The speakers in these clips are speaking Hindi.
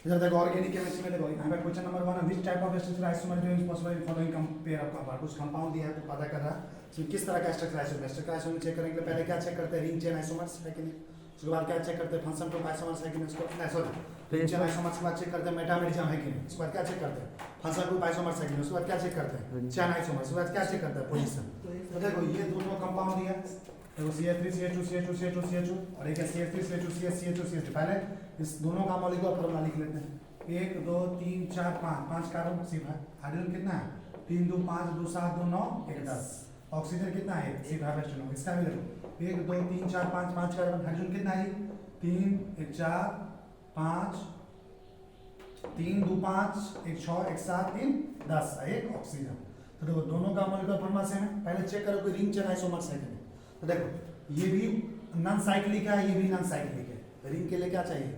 इधर देखो ऑर्गेनिक केमिस्ट्री में देखो यहाँ पे question number 1 which type of structure isomer is possible in following compare of compound. कुछ कंपाउंड दिया है तो पता कर रहा है इसमें किस तरह का structure isomer. Structure isomer check करने के लिए पहले क्या चेक करते हैं, रिंग चेन आइसोमर्स है कि नहीं। उसके बाद क्या चेक करते हैं, फंक्शन ग्रुप आइसोमर्स है कि नहीं। उसको सॉरी रिंग चेन आइसोमर्स के बाद चेक करते हैं मेटामेरिज्म है कि नहीं। उसके बाद क्या चेक करते हैं, फंक्शन ग्रुप आइसोमर्स है कि नहीं। उसके बाद क्या चेक करते हैं, चेन आइसोमर्स। उसके बाद क्या चेक करते हैं, पोजीशन। तो देखो ये दोनों कंपाउंड दिया देखो CH3 CH2 CH2 CH2 CH2 और एक है CH3 CH2 CH2 CH2। पहले इस दोनों का मॉलिक्यूलर फार्मूला लिख लेते हैं। 1 2 3 4 5 कार्बन सिर्फ है। हाइड्रोजन कितना है, 3 2 5 2 7 2 9 1 10। ऑक्सीजन कितना है, सिर्फ हाइड्रोजन। इसका भी देखो 1 2 3 4 5 कार्बन। हाइड्रोजन कितना है, 3 1 4 5 3 2 5 1 6 1 7 3 10 1 ऑक्सीजन। तो देखो दोनों का मॉलिक्यूलर फार्मूला सेम है। पहले चेक करो कि रिंग चेन आइसोमर्स है कि नहीं। तो देखो ये भी नॉन साइक्लिक है, ये भी नॉन साइक्लिक है। रिंग के लिए क्या चाहिए,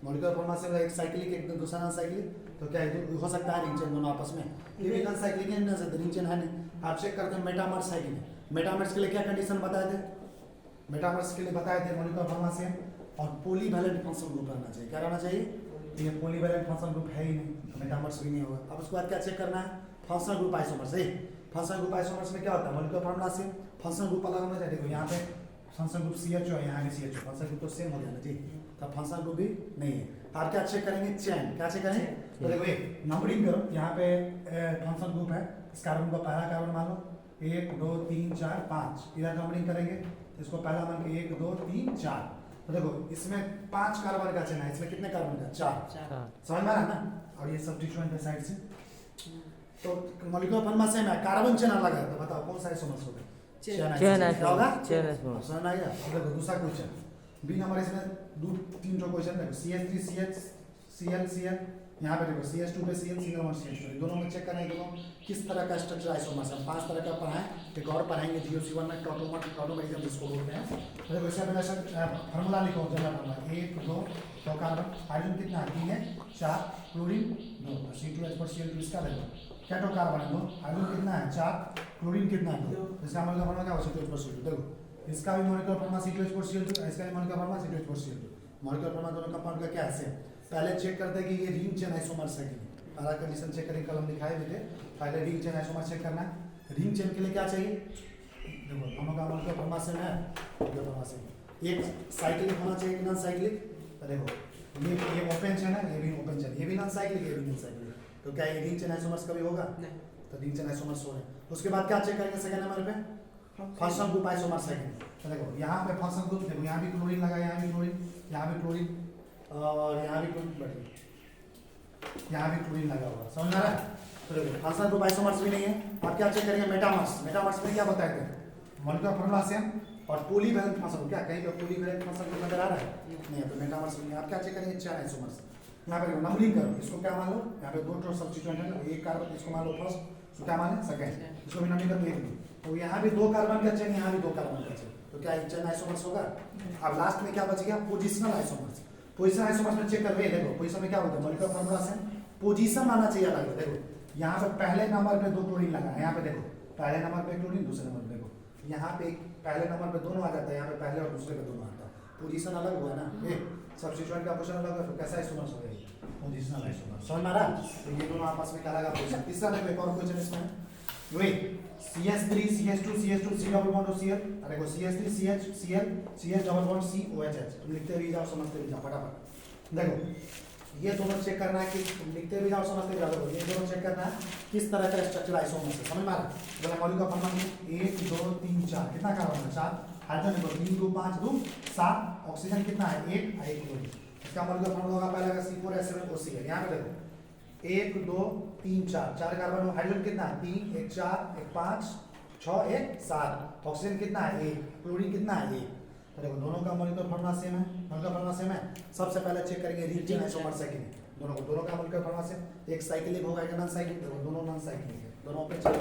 मॉलिक्यूलर फार्मूला से एक साइक्लिक एक दूसरा नॉन साइक्लिक। तो क्या हो सकता है रिंग चेन दोनों आपस में, ये भी नॉन साइक्लिक है, रिंग चेन है नहीं। आप चेक करते हैं मेटामर्स है कि नहीं। मेटामर्स के लिए क्या कंडीशन बताए थे, मेटामर्स के लिए बताए थे मॉलिक्यूलर फार्मूला से और पॉलीवैलेंट फंक्शनल ग्रुप रहना चाहिए। क्या रहना चाहिए, ये पॉलीवैलेंट फंक्शनल ग्रुप है ही नहीं, तो मेटामर्स भी नहीं होगा। अब उसके बाद क्या चेक करना है, फंक्शनल ग्रुप आइसोमर्स है। फंक्शनल ग्रुप आइसोमर्स में क्या होता है, मॉलिक्यूलर फार्मूला से फंक्शनल ग्रुप अलग होना चाहिए। देखो यहाँ पे फंक्शनल ग्रुप CH है, यहाँ भी CH। फंक्शनल ग्रुप तो सेम हो जाना चाहिए, तब फंक्शनल ग्रुप भी नहीं है। आप क्या चेक करेंगे, चेन। क्या चेक करेंगे, तो देखो ये नंबरिंग करो। यहाँ पे फंक्शनल ग्रुप है, इस कार्बन को पहला कार्बन मान लो 1 2 3 4 5। इधर नंबरिंग करेंगे तो इसको पहला मान के 1 2 3 4। तो देखो इसमें 5 कार्बन का चेन है, इसमें कितने कार्बन का, 4। समझ में आ रहा है ना। और ये सब्स्टिट्यूएंट है साइड से। तो मॉलिक्यूलर फार्मूला सेम है, कार्बन चेन अलग है। तो बताओ कौन सा आइसोमर्स होगा, चेन आइसोमर्स। समझ में आ गया। देखो दूसरा क्वेश्चन बी नंबर, इसमें 2 3 क्वेश्चन देखो CH3 CH Cl Cl। यहाँ पे देखो CH2 पे Cl सिंगल बॉन्ड CH2। दोनों में चेक करना है दोनों किस तरह का स्ट्रक्चर आइसोमर्स है। 5 तरह का पढ़ाएं, एक और पढ़ाएंगे GOC1 में टॉटोमेरिज्म जिसको बोलते हैं। तो देखो इसका पहले फार्मूला लिखो, जनरल फार्मूला 1 2 तो कार्बन। हाइड्रोजन कितना है, 3 है 4। Chlorine 2 C2H4Cl2। इसका देखो क्या तो कार्बन है 2। हाइड्रोजन कितना है 4। क्लोरीन कितना है 2। इसका मॉलिक्यूलर फार्मूला क्या होगा, C2H4Cl2। देखो इसका भी मॉलिक्यूलर फार्मूला C2H4Cl2, इसका भी molecular formula C2H4Cl2। Molecular formula दोनों कंपाउंड का क्या है सेम। पहले चेक करते हैं कि ये रिंग चेन आइसोमर्स है कि नहीं। पहला कंडीशन चेक करें, कलम लिखाए हुए थे। पहले रिंग चेन आइसोमर्स चेक करना है। रिंग चेन के लिए क्या चाहिए, देखो दोनों का मॉलिक्यूलर फार्मूला सेम है, मॉलिक्यूलर फार्मूला सेम। एक साइक्लिक होना चाहिए, एक नॉन साइक्लिक। तो देखो ये ओपन चेन है, ये भी ओपन चेन, ये भी नॉन साइक्लिक, ये भी नॉन साइक्लिक। तो क्या ये रिंग चेन आइसोमर्स कभी होगा नहीं, तो रिंग चेन आइसोमर्स हो रहे हैं। उसके बाद क्या चेक करेंगे सेकंड नंबर पे, फंक्शनल ग्रुप आइसोमर्स है। तो देखो यहाँ पे फंक्शनल ग्रुप देखो, यहाँ भी क्लोरीन लगा, यहाँ भी क्लोरीन, यहाँ भी क्लोरीन और यहाँ भी क्लोरीन, यहाँ भी क्लोरीन लगा हुआ। समझ आ रहा है। तो देखो फंक्शनल ग्रुप आइसोमर्स भी नहीं है। आप क्या चेक करेंगे, मेटामर्स। मेटामर्स में क्या बताए थे, मॉलिक्यूलर फार्मूला सेम और पॉलीवैलेंट फंक्शनल। क्या कहीं पे पॉलीवैलेंट फंक्शनल नजर आ रहा है, नहीं है, तो मेटामर्स में आप क्या चेक करेंगे, चेन आइसोमर्स। यहाँ पे नंबरिंग करो, इसको क्या मान लो, यहाँ पे 2 सब्स्टिट्यूएंट है ना, एक कार्बन, इसको मान लो फर्स्ट, इसको क्या माने सेकंड, इसको भी नंबरिंग कर दो। तो यहाँ भी 2 कार्बन का चेन, यहाँ भी 2 कार्बन का चेन, तो क्या चेन आइसोमर्स होगा। अब लास्ट में क्या बच गया, पोजिशनल आइसोमर्स। पोजिशनल आइसोमर्स में चेक कर देखो पोजिशन में क्या होता है, मॉलिक्यूलर फार्मूला से पोजीशन आना चाहिए अलग। देखो यहाँ पे पहले नंबर पे 2 क्लोरीन लगा है, यहाँ पे देखो पहले नंबर पे क्लोरीन, दूसरे नंबर पे देखो यहाँ पे पहले नंबर पे दोनों आ जाता है, यहाँ पे पहले और दूसरे पे दोनों आता है। पोजीशन अलग हुआ ना, ये सब्स्टिट्यूएंट का पोजीशन अलग है, तो कैसा आइसोमर्स हो गया, पोजीशनल आइसोमर्स। समझ में आ रहा। तो ये दोनों आपस में क्या लगा पोजीशन। तीसरा देखो एक और क्वेश्चन इसमें, वही CH3 CH2 CH2 C double bond और Cl। अरे देखो CH3 CH Cl CH double bond C OH। तुम लिखते भी जाओ, समझते भी जाओ फटाफट। देखो ये दोनों चेक करना है कि लिखते भी जाओ, समझते भी जाओ। ये दोनों चेक करना है किस तरह का स्ट्रक्चर आइसोमर्स है। समझ में आ रहा है। जरा मॉलिक्यूलर फार्मूला 1 2 3 4 कितना कार्बन है 4। हाइड्रोजन देखो 3 2 5 2 7। ऑक्सीजन कितना है 1 क्लोरीन। इसका मॉलिक्यूलर फार्मूला होगा पहला का C4H7OCl। यहाँ पे देखो 1 2 3 4 कार्बन। हाइड्रोजन कितना है 3 1 4 1 5 6 1 7। ऑक्सीजन कितना है 1। क्लोरीन कितना है 1। तो देखो दोनों का मॉलिक्यूलर फार्मूला सेम है, मॉलिक्यूलर फार्मूला सेम है। सबसे पहले चेक करेंगे रिंग चेन आइसोमर्स है कि नहीं। दोनों का मॉलिक्यूलर फार्मूला सेम। एक साइक्लिक होगा, एक नॉन साइक्लिक। देखो दोनों नॉन साइक्लिक है, दोनों पे चेक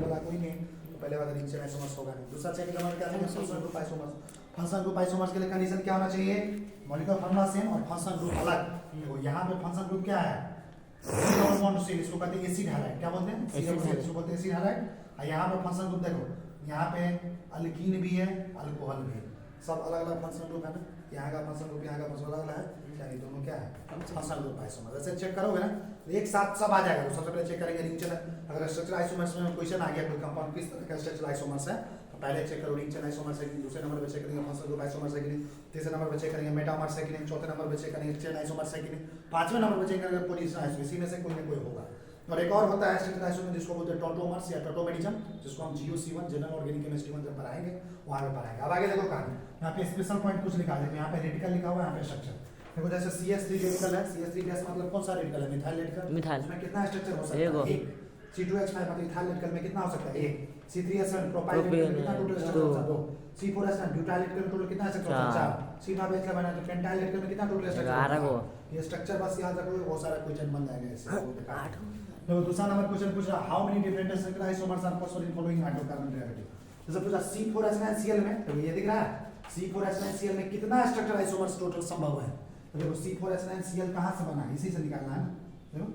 वाला कोई नहीं, तो पहले वाला रिंग चेन आइसोमर्स होगा नहीं। दूसरा चेक करना क्या है, functional group isomers. Functional group isomers के लिए कंडीशन क्या होना चाहिए, मॉलिक्यूलर फार्मूला सेम और फंक्शनल ग्रुप अलग। देखो यहाँ पे फंक्शनल ग्रुप क्या है, C डबल बॉन्ड C, इसको कहते हैं एसिड हैलाइड। क्या बोलते हैं, इसको बोलते हैं एसिड हैलाइड। और यहाँ पे फंक्शनल ग्रुप देखो, यहाँ पे अल्कीन भी है, अल्कोहल भी है, सब अलग अलग फंक्शनल ग्रुप है ना। यहाँ का फंक्शन ग्रुप यहाँ का फंक्शन अलग है, यानी दोनों क्या है फंक्शन ग्रुप आइसोमर। ऐसे चेक करोगे ना तो एक साथ सब आ जाएगा। तो सबसे पहले चेक करेंगे रिंग चेन, अगर स्ट्रक्चर आइसोमर्स में क्वेश्चन आ गया कोई कंपाउंड किस तरह का स्ट्रक्चर आइसोमर्स है तो पहले चेक करो रिंग चेन आइसोमर्स है कि नहीं, दूसरे नंबर पे चेक करेंगे फंक्शन ग्रुप आइसोमर्स है कि नहीं, तीसरे नंबर पे चेक करेंगे मेटामर्स है कि नहीं, चौथे नंबर पे चेक करेंगे चेन आइसोमर्स है कि नहीं, पांचवें नंबर पे चेक करेंगे पोजीशन आइसोमर। इसी में से कोई ना कोई होगा। और एक और होता है स्ट्रक्चर आइसोमर जिसको बोलते हैं टोटोमर्स या टोटोमेरिज्म, जिसको हम GOC1 जनरल ऑर्गेनिक केमिस्ट्री में जब पढ़ाएंगे वहां पे पढ़ाएंगे। अब आगे देखो कहानी, यहाँ पे स्पेशल पॉइंट कुछ लिखा है, यहाँ पे रेडिकल लिखा हुआ है, यहाँ पे स्ट्रक्चर देखो। जैसे CH3 रेडिकल है, CH3 गैस मतलब कौन सा रेडिकल है, मिथाइल रेडिकल। मिथाइल इसमें कितना स्ट्रक्चर हो सकता है, एक। C2H5 मतलब इथाइल रेडिकल में कितना हो सकता है, एक। C3H7 प्रोपाइल रेडिकल में कितना टोटल स्ट्रक्चर हो सकता है, दो। C4H9 ब्यूटाइल रेडिकल में टोटल कितना स्ट्रक्चर होता है, चार। C5H11 बना तो पेंटाइल रेडिकल में कितना टोटल स्ट्रक्चर होता है, ये स्ट्रक्चर बस याद रखो, बहुत सारा क्वेश्चन बन जाएगा इससे। तो दूसरा नंबर क्वेश्चन पूछ रहा how many different structure isomers are possible in following hydrocarbon derivative. जैसे पूछा C4H9Cl में, तो ये दिख रहा है C4H9Cl में कितना स्ट्रक्चर आइसोमर्स टोटल संभव है। तो देखो C4H9Cl कहां से बना है, इसी से निकालना है ना। देखो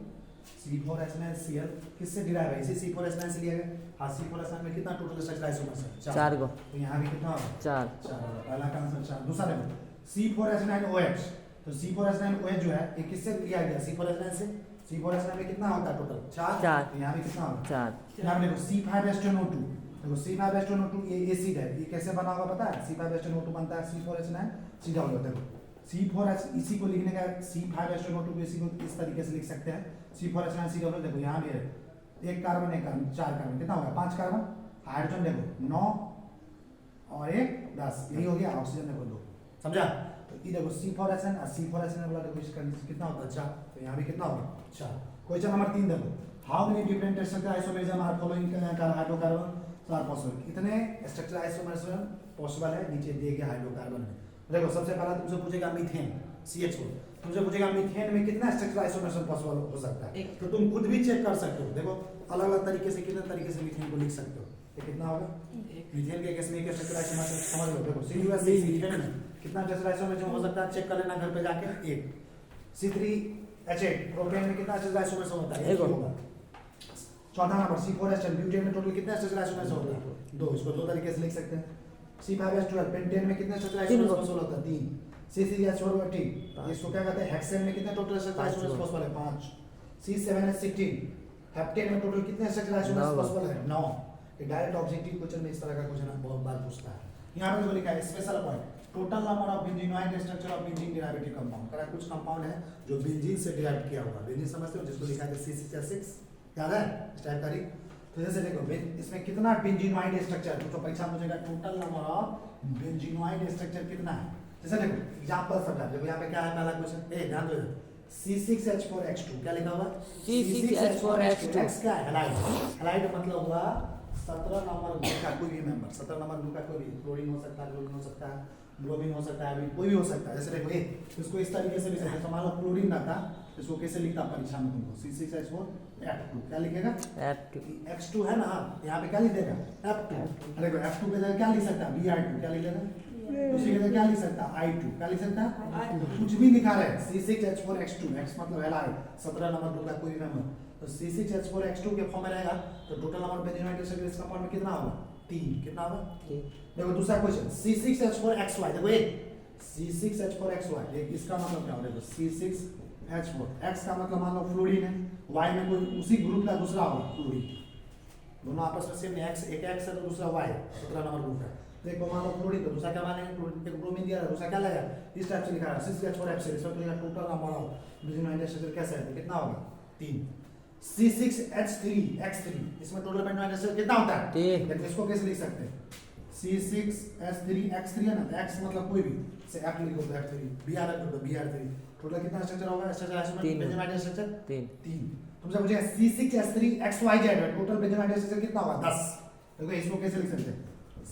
C4H9Cl किससे डिराइव है, इसी C4H9 से लिया गया। हां C4H9 में कितना टोटल स्ट्रक्चर आइसोमर्स है, चार को। तो यहां भी कितना होगा, चार। पहला का आंसर चार। दूसरा देखो C4H9OH, तो C4H9OH जो है ये किससे लिया गया, C4H9 से। C4H9 में कितना होता है टोटल, चार। तो यहाँ भी कितना होगा, चार। यहाँ पे देखो C5H10O2, देखो C5H10O2 ये एसिड है, ये कैसे बना होगा पता है, C5H10O2 बनता है C4H9 CH। देखो C4H इसी को लिखने का C5H10O2 इसी को इस तरीके से लिख सकते हैं C4H9 CH। देखो यहाँ भी है एक कार्बन एक कार्बन, चार कार्बन, कितना होगा, पांच कार्बन। हाइड्रोजन देखो 9 और 1 10, यही हो गया। ऑक्सीजन देखो 2, समझा। तो ये देखो C4H9 और C4H9 वाला देखो इसका कितना होता है, चार। तो यहाँ भी कितना होगा, चार। क्वेश्चन नंबर 3 देखो how many different structure isomerism are following hydrocarbon are possible. कितने स्ट्रक्चर आइसोमरिज्म पॉसिबल है, नीचे दिए गए हाइड्रोकार्बन में। देखो सबसे पहला तुमसे पूछेगा मीथेन CH4, तुमसे पूछेगा मीथेन में कितना स्ट्रक्चर आइसोमरिज्म पॉसिबल हो सकता है, तो तुम खुद भी चेक कर सकते हो। देखो अलग अलग तरीके से कितने तरीके से मीथेन को लिख सकते हो। ये कितना होगा, मीथेन के केस में एक स्ट्रक्चर आइसोमरिज्म समझ लो। देखो CH6 मीथेन में कितना स्ट्रक्चर आइसोमरिज्म हो सकता है, चेक कर लेना घर पे जाके, एक। C3H8 प्रोपेन में कितना स्ट्रक्चर आइसोमरिज्म होता है, एक होगा। चौथा नंबर C4H10 ब्यूटेन में टोटल कितना स्ट्रक्चर आइसोमरिज्म होता है, दो। इसको दो तरीके से लिख सकते हैं। C5H12 पेंटेन में कितने स्ट्रक्चर आइसोमर्स पॉसिबल होता है, 3। C3H4 इसको क्या कहते हैं, हेक्सेन में कितने टोटल स्ट्रक्चर आइसोमर्स पॉसिबल है, 5। C7H16 हेप्टेन में टोटल कितने स्ट्रक्चर आइसोमर्स पॉसिबल है, 9। ये डायरेक्ट ऑब्जेक्टिव क्वेश्चन में इस तरह का क्वेश्चन बहुत बार पूछता है। यहां पे जो लिखा है special point, total number of benzenoid structure of benzene derivative compound. करा कुछ कंपाउंड है जो बेंजीन से डेराइव किया हुआ, बेंजीन समझते हो, जिसको लिखा है C6H6, याद है इस टाइप का। तो जैसे देखो इसमें कितना बेंजीनोइड स्ट्रक्चर, तो परीक्षा में पूछेगा total number of benzenoid structure कितना है। जैसे देखो एग्जांपल समझा, देखो यहाँ पे क्या है पहला क्वेश्चन, ए ध्यान दो, C6H4X2 क्या लिखा हुआ, C6H4X2 X क्या है, हैलाइड। हैलाइड मतलब हुआ 17 नंबर ग्रुप का कोई भी मेंबर, 17 नंबर ग्रुप का कोई भी, क्लोरीन हो सकता है, क्लोरीन हो सकता है, ब्रोमीन हो सकता है, कोई भी हो सकता है। जैसे देखो ये इसको इस तरीके से भी सकते हैं, तो मान लो क्लोरीन रहता, इसको कैसे लिखता परीक्षा में तुमको, C6H4F2 क्या लिखेगा, F2। X2 है ना, यहाँ पे क्या लिख देगा, F2। देखो F2 के जगह क्या लिख सकता है, Br2 क्या लिख देगा, उसी के जगह क्या लिख सकता है, I2 क्या लिख सकता है, कुछ भी लिखा रहे। C6H4X2 X मतलब हैलाइड, 17 नंबर ग्रुप का कोई भी मेंबर, तो C6H4X2 के फॉर्म में रहेगा, तो टोटल नंबर बेंजीनोइड स्ट्रक्चर इस कंपाउंड में कितना होगा, 3। कितना होगा, 3। देखो दूसरा क्वेश्चन C6H4XY, देखो ये C6H4XY, ये इसका मतलब क्या होगा, देखो C6H4, X का मतलब मान लो फ्लोरीन है, Y में कोई उसी ग्रुप का दूसरा होगा फ्लोरीन, दोनों आपस में सेम है, X एक X है तो दूसरा Y है, 17 नंबर ग्रुप है। देखो मान लो फ्लोरीन, तो दूसरा क्या मानेंगे, फ्लोरीन एक ब्रोमीन दिया है, दूसरा क्या लगा, इस टाइप से लिखा है C6H4F से, इसमें तो total number of benzenoid structure कैसा है, कितना होगा, 3। C6H3X3 इसमें टोटल बेंजीनोइड स्ट्रक्चर कितना होता है, 3। देखो इसको कैसे लिख सकते हैं, C6H3X3 है ना, तो X मतलब कोई भी से F लिख दो, F3, Br रख दो, Br3, टोटल कितना स्ट्रक्चर होगा, स्ट्रक्चर आइसोमर बेंजीनोइड स्ट्रक्चर 3। तुमसे पूछेगा C6H3XYZ टोटल बेंजीनोइड स्ट्रक्चर कितना होगा, 10। देखो इसको कैसे लिख सकते हैं,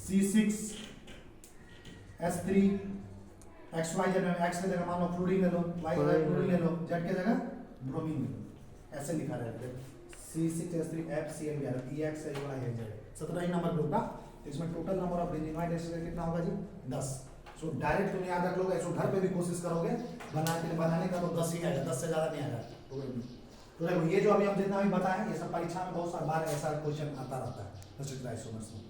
C6H3XYZ में X की जगह मान लो फ्लोरीन ले लो, Y की जगह फ्लोरीन ले लो, Z की जगह ब्रोमीन ले लो, ऐसे लिखा रहेगा। C6H3FCl EXYZ 17 ही नंबर ग्रुप का, इसमें total number of benzenoid structure कितना होगा जी, 10। सो डायरेक्ट तुम याद रख लोगे, इसको घर पे भी कोशिश करोगे बनाने का, तो 10 ही आएगा, 10 से ज़्यादा नहीं आएगा। तो देखो ये जो अभी हम जितना भी बताएं, ये सब परीक्षा में बहुत सारा बार ऐसा क्वेश्चन आता रहता है स्ट्रक्चर आइसोमर्स में।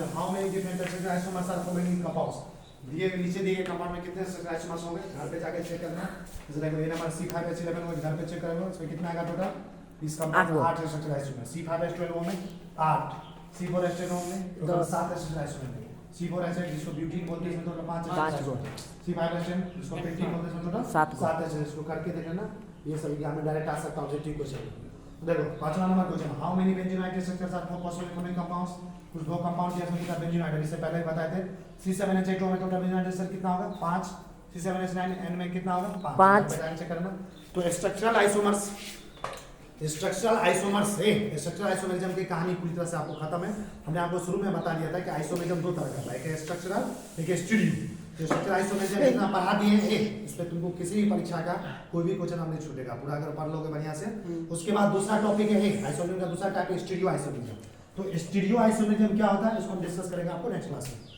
Question, how many different structural isomers are following in compounds. दिए नीचे दिए कंपाउंड में कितने स्ट्रक्चरल आइसोमर्स होंगे, घर पे जाके चेक करना। जैसे देखो ये नंबर C5H11 होगा, घर पे चेक करोगे इसमें कितना आएगा टोटल, इस कंपाउंड में 8 स्ट्रक्चरल आइसोमर। C5H12 में 8, C4H10 में टोटल 7 स्ट्रक्चरल आइसोमर है। C4H8 जिसको ब्यूटीन बोलते हैं इसमें टोटल 5 C5H10 जिसको पेंटीन बोलते हैं इसमें टोटल 7 है। इसको करके देख लेना, ये सब एग्जाम में डायरेक्ट आ सकता है ऑब्जेक्टिव क्वेश्चन। देखो 5वां number question, how many benzenoid structures are more possible following compounds. कुछ दो कंपाउंड के इसमें कितना बेंजीनोइड है, इससे पहले बताए थे। C7H8 में टोटल बेंजीनोइड स्ट्रक्चर कितना होगा 5, C7H9 में कितना होगा 5 चेक करना। तो स्ट्रक्चरल आइसोमर्स है, स्ट्रक्चरल आइसोमेरिज्म की कहानी पूरी तरह से आपको खत्म है। हमने आपको शुरू में बता दिया था कि आइसोमेरिज्म दो तरह का है, एक स्ट्रक्चरल एक स्टीरियो। तो स्ट्रक्चरल आइसोमेरिज्म इतना पढ़ा दिए हैं, इस पे तुमको किसी भी परीक्षा का कोई भी क्वेश्चन हमने छूटेगा, पूरा अगर पढ़ लोगे बढ़िया से। उसके बाद दूसरा टॉपिक है आइसोमेरिज्म का दूसरा टाइप है स्टीरियो आइसोमेरिज्म। तो स्टीरियो आइसोमेरिज्म क्या होता है इसको हम डिस्कस करेंगे आपको नेक्स्ट क्लास में।